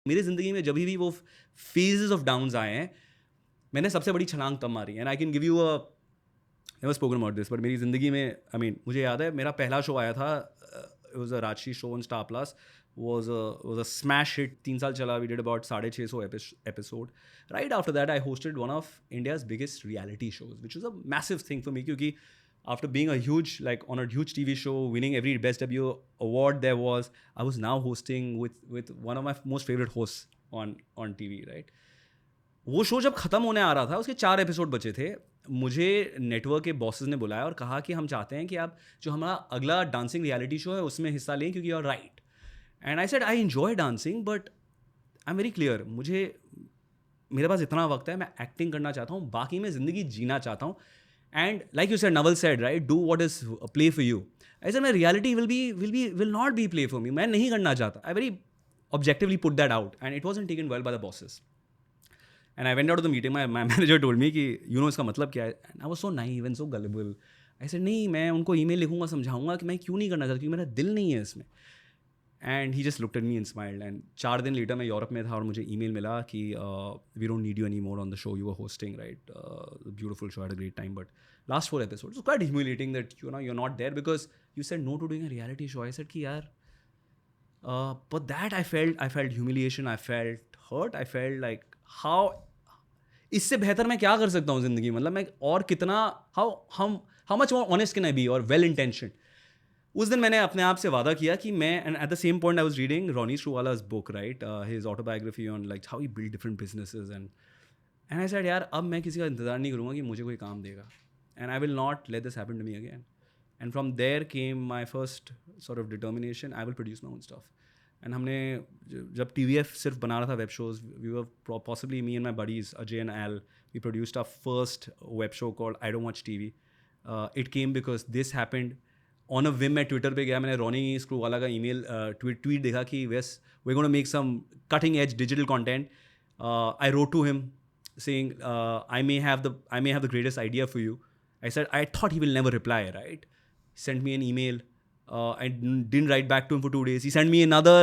मेरी ज़िंदगी में जब भी वो फेजेस ऑफ डाउन्स आए हैं, मैंने सबसे बड़ी छलांग तब मारी. And I can give you a, never spoken about this, but मेरी ज़िंदगी में आई मीन मुझे याद है मेरा पहला शो आया था, it was a Rajshri show on Star Plus, was a smash hit. 3 साल चला. We did about 650 episode. Right after that I hosted one of India's biggest reality shows, which was a massive thing for me, क्योंकि after being a huge, like on a huge TV show, winning every best debut award there was, I was now hosting with one of my most favorite hosts on TV, right? वो show जब ख़त्म होने आ रहा था, उसके 4 episode बचे थे, मुझे नेटवर्क के बॉसेस ने बुलाया और कहा कि हम चाहते हैं कि आप जो हमारा अगला डांसिंग रियलिटी शो है उसमें हिस्सा लें, क्योंकि you are right. And I said I enjoy dancing, but I am very clear, मेरे पास इतना वक्त है, मैं एक्टिंग करना चाहता हूँ, बाकी मैं ज़िंदगी जीना चाहता हूँ. And like you said, Naval said right, do what is play for you. I said my reality will not be play for me. मैं नहीं करना चाहता. I very objectively put that out, and it wasn't taken well by the bosses. And I went out of the meeting, my manager told me कि you know इसका मतलब क्या है. And I was so naive and so गलेबल. I said नहीं, मैं उनको email लिखूंगा, समझाऊंगा कि मैं क्यों नहीं करना चाहता, क्योंकि मेरा दिल नहीं है इसमें. And he just looked at me and smiled. And 4 दिन लेटर मैं यूरोप में था और मुझे ईमेल मिला कि we don't need you any more on the show you are hosting, right? Beautiful show, had a great time, but last 4 episodes was quite humiliating that you're not there because you said no to doing a reality show. I said कि यार, but that I felt humiliation, I felt hurt, I felt like how, इससे बेहतर मैं क्या कर सकता हूँ ज़िंदगी में, मतलब मैं और कितना, how much more honest can I be or well intentioned. उस दिन मैंने अपने आप से वादा किया कि मैं, and at the same point I was reading Ronnie Screwala's book, right, his autobiography on like how he built different businesses, and I said यार, अब मैं किसी का इंतज़ार नहीं करूँगा कि मुझे कोई काम देगा, and I will not let this happen to me again. And from there came my first sort of determination, I will produce my own stuff. And हमने जब TVF सिर्फ बना रहा था web shows, we were possibly, me and my buddies Ajay and Al, we produced our first web show called I Don't Watch TV. It came because this happened. On a Vim मैं Twitter पे गया, मैंने Ronnie Screwvala का email tweet देखा कि we're going to make some cutting edge digital content. I wrote to him saying I may have the greatest idea for you. I said I thought he will never reply, right? He sent me an email. I didn't write back to him for 2 days. He sent me another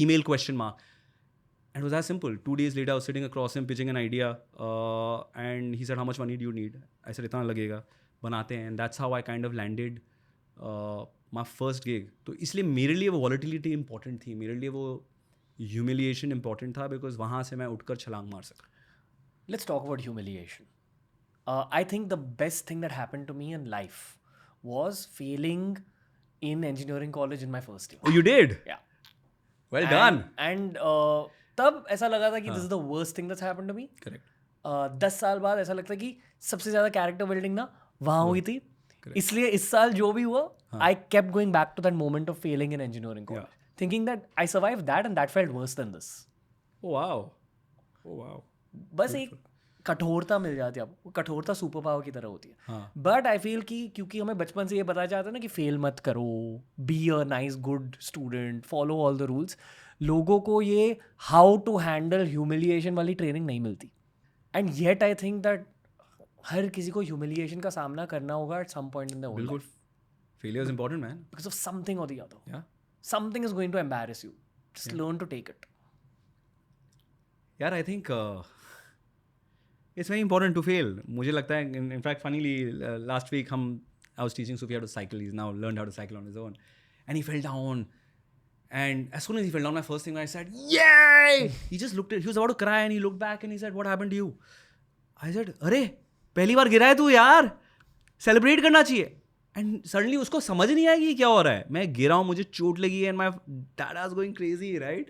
email question mark. And it was as simple. 2 days later, I was sitting across him pitching an idea, and he said, how much money do you need? I said, इतना लगेगा, बनाते हैं. And that's how I kind of landed my first gig. तो इसलिए मेरे लिए वो volatility important थी, मेरे लिए वो humiliation important था, because वहाँ से मैं उठकर छलांग मार सका. Let's talk about humiliation. I think the best thing that happened to me in life was failing in engineering college in my first year. Oh, you did? Yeah. Well done. And तब ऐसा लगा था कि this is the worst thing that's happened to me. Correct. 10 साल बाद ऐसा लगता है कि सबसे ज़्यादा कैरेक्टर बिल्डिंग ना वहाँ हुई थी. इसलिए इस साल जो भी हुआ, I kept going back to that moment of failing in engineering college, thinking that I survived that and that felt worse than this. Oh wow. Oh wow. बस एक कठोरता मिल जाती है आपको. कठोरता सुपर पावर की तरह होती है. बट आई फील कि क्योंकि हमें बचपन से ये बताया जाता है ना कि फेल मत करो, be a nice good student, follow all the rules, लोगों को ये हाउ टू हैंडल ह्यूमिलिएशन वाली ट्रेनिंग नहीं मिलती. And yet I think that हर किसी को ह्यूमिलिएशन का सामना करना होगा at some point in the बिल्कुल. Failure is important, man. Because of something or the other. Yeah. Something is going to embarrass you. Just learn to take it. Yeah, I think it's very important to fail. मुझे लगता है, in fact, funnily, last week I was teaching Sufi how to cycle. He's now learned how to cycle on his own. And he fell down. And as soon as he fell down, my first thing I said, yay! He just looked at, he was about to cry, and he looked back and he said, what happened to you? I said, अरे पहली बार गिरा है तू यार, celebrate करना चाहिए. And suddenly उसको समझ नहीं आएगी क्या हो रहा है. मैं गिरा हूँ, मुझे चोट लगी है, and my dad was going crazy, right?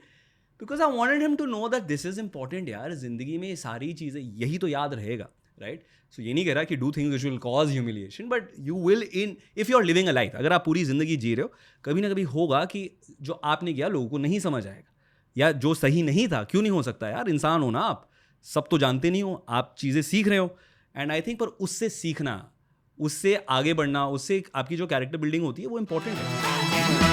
Because I wanted him to know that this is important यार. जिंदगी में ये सारी चीज़ें, यही तो याद रहेगा, राइट? सो ये नहीं कह रहा कि do things which will cause humiliation, but you will in, if you are living a life, अगर आप पूरी ज़िंदगी जी रहे हो, कभी ना कभी होगा कि जो आपने किया लोगों को नहीं समझ आएगा, या जो सही नहीं था. क्यों नहीं हो सकता यार? इंसान हो ना आप, सब तो जानते नहीं हो, आप चीज़ें सीख रहे हो. एंड आई थिंक पर उससे सीखना, उससे आगे बढ़ना, उससे आपकी जो कैरेक्टर बिल्डिंग होती है वो इंपॉर्टेंट है.